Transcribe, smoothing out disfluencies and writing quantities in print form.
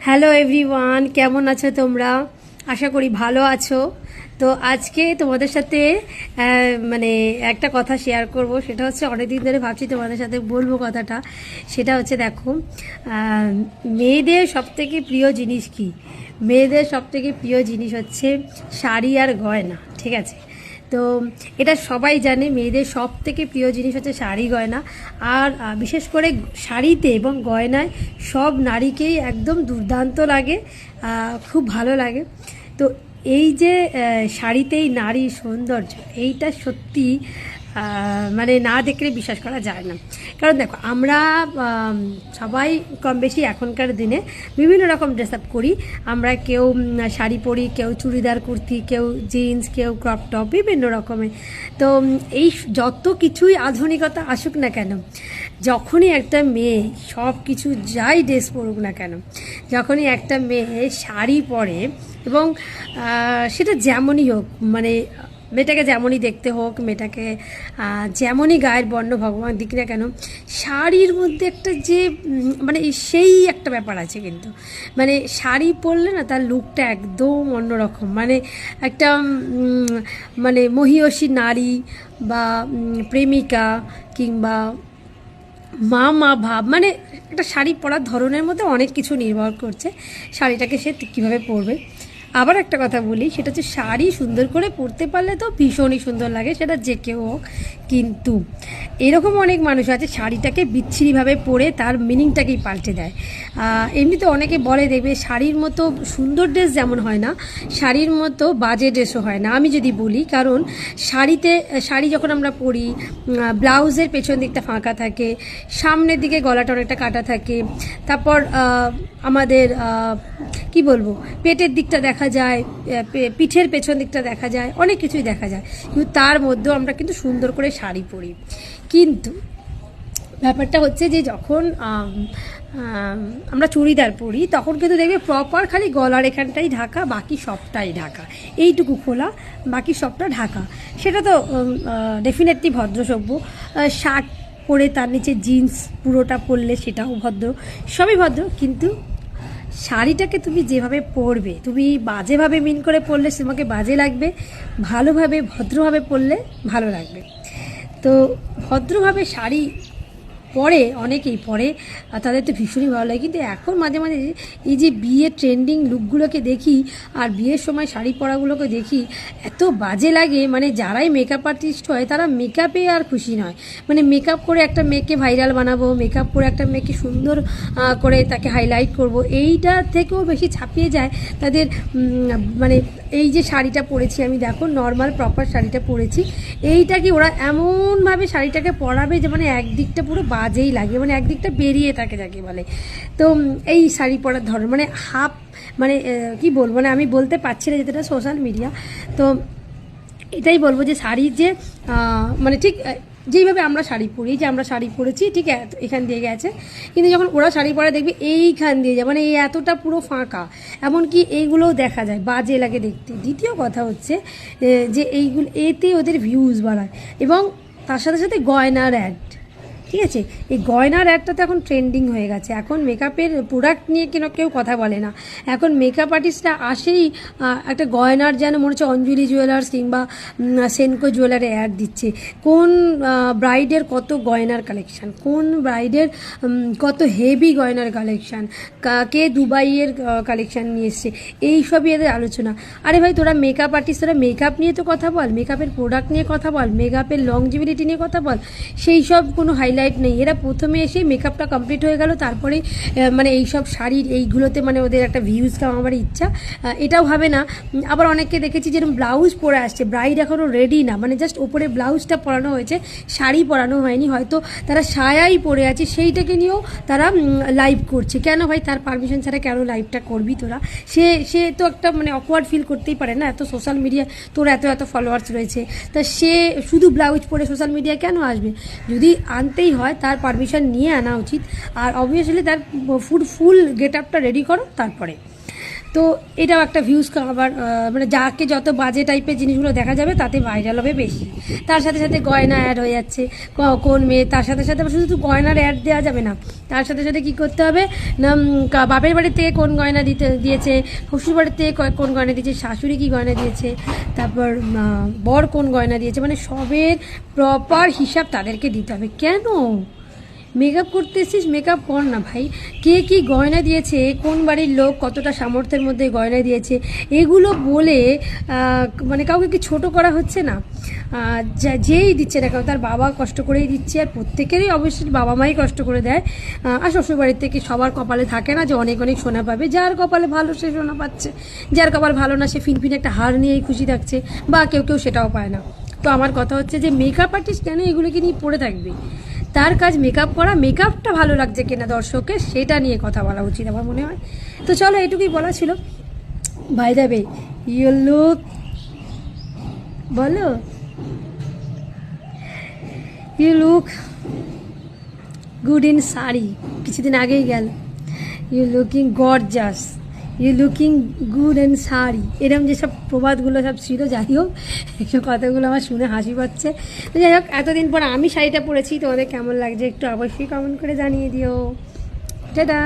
Hello everyone, কেমন আছো তোমরা? আশা করি ভালো আছো। তো আজকে তোমাদের সাথে মানে একটা কথা শেয়ার করব। সেটা হচ্ছে অনেকদিন ধরে ভাবছি তোমাদের সাথে বলবো কথাটা। সেটা হচ্ছে দেখো, মেয়েদের সবথেকে প্রিয় জিনিস কি? মেয়েদের সবথেকে প্রিয় জিনিস হচ্ছে শাড়ি আর গয়না, ঠিক আছে? তো এটা সবাই জানে, মেয়েদের সব থেকে প্রিয় জিনিস হচ্ছে শাড়ি গয়না। আর বিশেষ করে শাড়িতে এবং গয়নায় সব নারীকেই একদম দুর্দান্ত লাগে, খুব ভালো লাগে। তো এই যে শাড়িতেই নারী সৌন্দর্য, এইটা সত্যি মানে না দেখলে বিশ্বাস করা যায় না। কারণ দেখো, আমরা সবাই কম বেশি এখনকার দিনে বিভিন্ন রকম ড্রেস আপ করি। আমরা কেউ শাড়ি পরি, কেউ চুড়িদার কুর্তি, কেউ জিন্স, কেউ ক্রপ টপ, বিভিন্ন রকমের। তো এই যত কিছুই আধুনিকতা আসুক না কেন, যখনই একটা মেয়ে সব কিছু যাই ড্রেস পরুক না কেন, যখনই একটা মেয়ে শাড়ি পরে, এবং সেটা যেমনই হোক, মানে মেয়েটাকে যেমনই দেখতে হোক, মেয়েটাকে যেমনই গায়ের বর্ণ ভগবান দিক না কেন, শাড়ির মধ্যে একটা যে মানে সেই একটা ব্যাপার আছে। কিন্তু মানে শাড়ি পরলে না, তার লুকটা একদম অন্যরকম। মানে একটা মানে মহিয়সী নারী বা প্রেমিকা কিংবা মা ভাব, মানে একটা শাড়ি পরার ধরনের মধ্যে অনেক কিছু নির্ভর করছে শাড়িটাকে সে কীভাবে পরবে। আবার একটা কথা বলি, সেটা হচ্ছে শাড়ি সুন্দর করে পরতে পারলে তো ভীষণই সুন্দর লাগে, সেটা যে কেউ হোক। কিন্তু এরকম অনেক মানুষ আছে শাড়িটাকে বিচ্ছিরিভাবে পরে তার মিনিংটাকেই পাল্টে দেয়। এমনিতে অনেকে বলে, দেখবে শাড়ির মতো সুন্দর ড্রেস যেমন হয় না, শাড়ির মতো বাজে ড্রেসও হয় না। আমি যদি বলি, কারণ শাড়ি যখন আমরা পরি, ব্লাউজের পেছন দিকটা ফাঁকা থাকে, সামনের দিকে গলাটা অনেকটা কাটা থাকে, তারপর আমাদের কি বলবো, পেটের দিকটা দেখা যায়, পিঠের পেছন দিকটা দেখা যায়, অনেক কিছুই দেখা যায়। কিন্তু তার মধ্যেও আমরা কিন্তু সুন্দর করে শাড়ি পরি। কিন্তু ব্যাপারটা হচ্ছে যে যখন আমরা চুড়িদার পরি, তখন কিন্তু দেখবে প্রপার খালি গলার এখানটাই ঢাকা, বাকি সবটাই ঢাকা, এইটুকু খোলা, বাকি সবটা ঢাকা। সেটা তো ডেফিনেটলি ভদ্রসভ্য। শার্ট পরে তার নিচে জিন্স পুরোটা পরলে সেটাও ভদ্র, সবই ভদ্র। কিন্তু শাড়িটাকে তুমি যেভাবে পরবে, তুমি বাজেভাবে মিন করে পরলে তোমাকে বাজে লাগবে, ভালোভাবে ভদ্রভাবে পরলে ভালো লাগবে। তো ভদ্রভাবে শাড়ি পরে অনেকেই পরে, তাদের তো ভীষণই ভালো লাগে। কিন্তু এখন মাঝে মাঝে এই যে বিয়ের ট্রেন্ডিং লুকগুলোকে দেখি, আর বিয়ের সময় শাড়ি পরাগুলোকে দেখি, এত বাজে লাগে। মানে যারাই মেকআপ আর্টিস্ট হয়, তারা মেকআপে আর খুশি নয়। মানে মেকআপ করে একটা মেয়েকে ভাইরাল বানাবো, মেকআপ করে একটা মেয়েকে সুন্দর করে তাকে হাইলাইট করব, এইটা থেকেও বেশি ছাপিয়ে যায় তাদের মানে এই যে শাড়িটা পরেছি আমি, দেখো নর্মাল প্রপার শাড়িটা পরেছি, এইটাকে ওরা এমনভাবে শাড়িটাকে পরাবে যে মানে একদিকটা পুরো বাজেই লাগে, মানে একদিকটা বেরিয়ে থাকে যাকে বলে। তো এই শাড়ি পরার ধরন মানে হাফ, মানে কি বলবো, মানে আমি বলতে পারছি না, যেটা সোশ্যাল মিডিয়া। তো এটাই বলবো যে শাড়ির যে মানে ঠিক যেইভাবে আমরা শাড়ি পরি, যে আমরা শাড়ি পরেছি ঠিক এখান দিয়ে গেছে, কিন্তু যখন ওরা শাড়ি পরে দেখবে এইখান দিয়ে যায়, মানে এই এতটা পুরো ফাঁকা, এমনকি এইগুলোও দেখা যায়, বাজে লাগে দেখতে। দ্বিতীয় কথা হচ্ছে যে এইগুলো এতে ওদের ভিউজ বাড়ায়, এবং তার সাথে সাথে গয়নার অ্যাড, ঠিক আছে? এই গয়নার অ্যাডটা তো এখন ট্রেন্ডিং হয়ে গেছে। এখন মেকআপের প্রোডাক্ট নিয়ে কেউ কথা বলে না, এখন মেকআপ আর্টিস্টরা আসেই একটা গয়নার, যেন মনে হচ্ছে অঞ্জলি জুয়েলার্স কিংবা সেনকো জুয়েলারে অ্যাড দিচ্ছে। কোন ব্রাইডের কত গয়নার কালেকশান, কোন ব্রাইডের কত হেভি গয়নার কালেকশান, কে দুবাইয়ের কালেকশান নিয়ে এসছে, এইসবই এদের আলোচনা। আরে ভাই, তোরা মেকআপ আর্টিস্ট, তোরা মেকআপ নিয়ে তো কথা বল, মেকআপের প্রোডাক্ট নিয়ে কথা বল, মেকআপের লংজিভিলিটি নিয়ে কথা বল। সেই সব কোনো হাইলাইট নেই। এরা প্রথমে এসে মেকআপটা কমপ্লিট হয়ে গেল, তারপরে মানে এইসব শাড়ির এইগুলোতে মানে ওদের একটা ভিউজ কামাবার ইচ্ছা, এটাও ভাবে না। আবার অনেককে দেখেছি যেরকম ব্লাউজ পরে আসছে, ব্রাইড এখনও রেডি না, মানে জাস্ট ওপরে ব্লাউজটা পরানো হয়েছে, শাড়ি পরানো হয়নি, হয়তো তারা সায়াই পরে আছে, সেইটাকে নিয়েও তারা লাইভ করছে। কেন ভাই, তার পারমিশন ছাড়া কেন লাইভটা করবি তোরা? সে তো একটা মানে অকওয়ার্ড ফিল করতেই পারে না, এত সোশ্যাল মিডিয়া তোর এত ফলোয়ার্স রয়েছে, তা সে শুধু ব্লাউজ পরে সোশ্যাল মিডিয়া কেন আসবে? যদি আনতেই হয় তার পারমিশন নিয়ে আনা উচিত। আর অবভিয়াসলি তার ফুল গেট আপটা রেডি করো তারপরে। তো এটাও একটা ভিউজ আবার মানে যাকে যত বাজে টাইপের জিনিসগুলো দেখা যাবে তাতে ভাইরাল হবে বেশি। তার সাথে সাথে গয়না অ্যাড হয়ে যাচ্ছে, কোন মেয়ে, তার সাথে সাথে আবার শুধু গয়নার অ্যাড দেওয়া যাবে না, তার সাথে সাথে কী করতে হবে না, বাপের বাড়ির থেকে কোন গয়না দিয়েছে, শ্বশুর বাড়ির থেকে কোন গয়না দিয়েছে, শাশুড়ি কী গয়না দিয়েছে, তারপর বর কোন গয়না দিয়েছে, মানে সবের প্রপার হিসাব তাদেরকে দিতে হবে। কেন মেকআপ করতে এসেছিস, মেকআপ কর না ভাই। কে কী গয়না দিয়েছে, কোন বাড়ির লোক কতটা সামর্থ্যের মধ্যে গয়না দিয়েছে, এগুলো বলে মানে কাউকে কি ছোট করা হচ্ছে না? যেই দিচ্ছে না কারণ তার বাবা কষ্ট করেই দিচ্ছে, আর প্রত্যেকেরই অবশ্যই বাবা মাই কষ্ট করে দেয়। আর শ্বশুরবাড়ির থেকে সবার কপালে থাকে না যে অনেক অনেক সোনা পাবে। যার কপালে ভালো সে সোনা পাচ্ছে, যার কপাল ভালো না সে ফিনফিন একটা হার নিয়েই খুশি থাকছে, বা কেউ কেউ সেটাও পায় না। তো আমার কথা হচ্ছে যে মেকআপ আর্টিস্ট কেন এগুলোকে নিয়ে পড়ে থাকবে? তার কাজ মেকআপ করা, মেকআপটা ভালো লাগছে কিনা দর্শকের সেটা নিয়ে কথা বলা উচিত আমার মনে হয়। তো চলো এটুকুই বলা ছিল। By the way, you look, বলো, you look good in sari, কিছুদিন আগেই গেল, you looking gorgeous, you looking good in sari, এরকম যেসব প্রবাদগুলো সব ছিল, যাই হোক এইসব কথাগুলো আমার শুনে হাসি পাচ্ছে। তো যাই হোক, এতদিন পর আমি শাড়িটা পরেছি, তোমাদের কেমন লাগছে একটু অবশ্যই কমেন্ট করে জানিয়ে দিও। টাটা।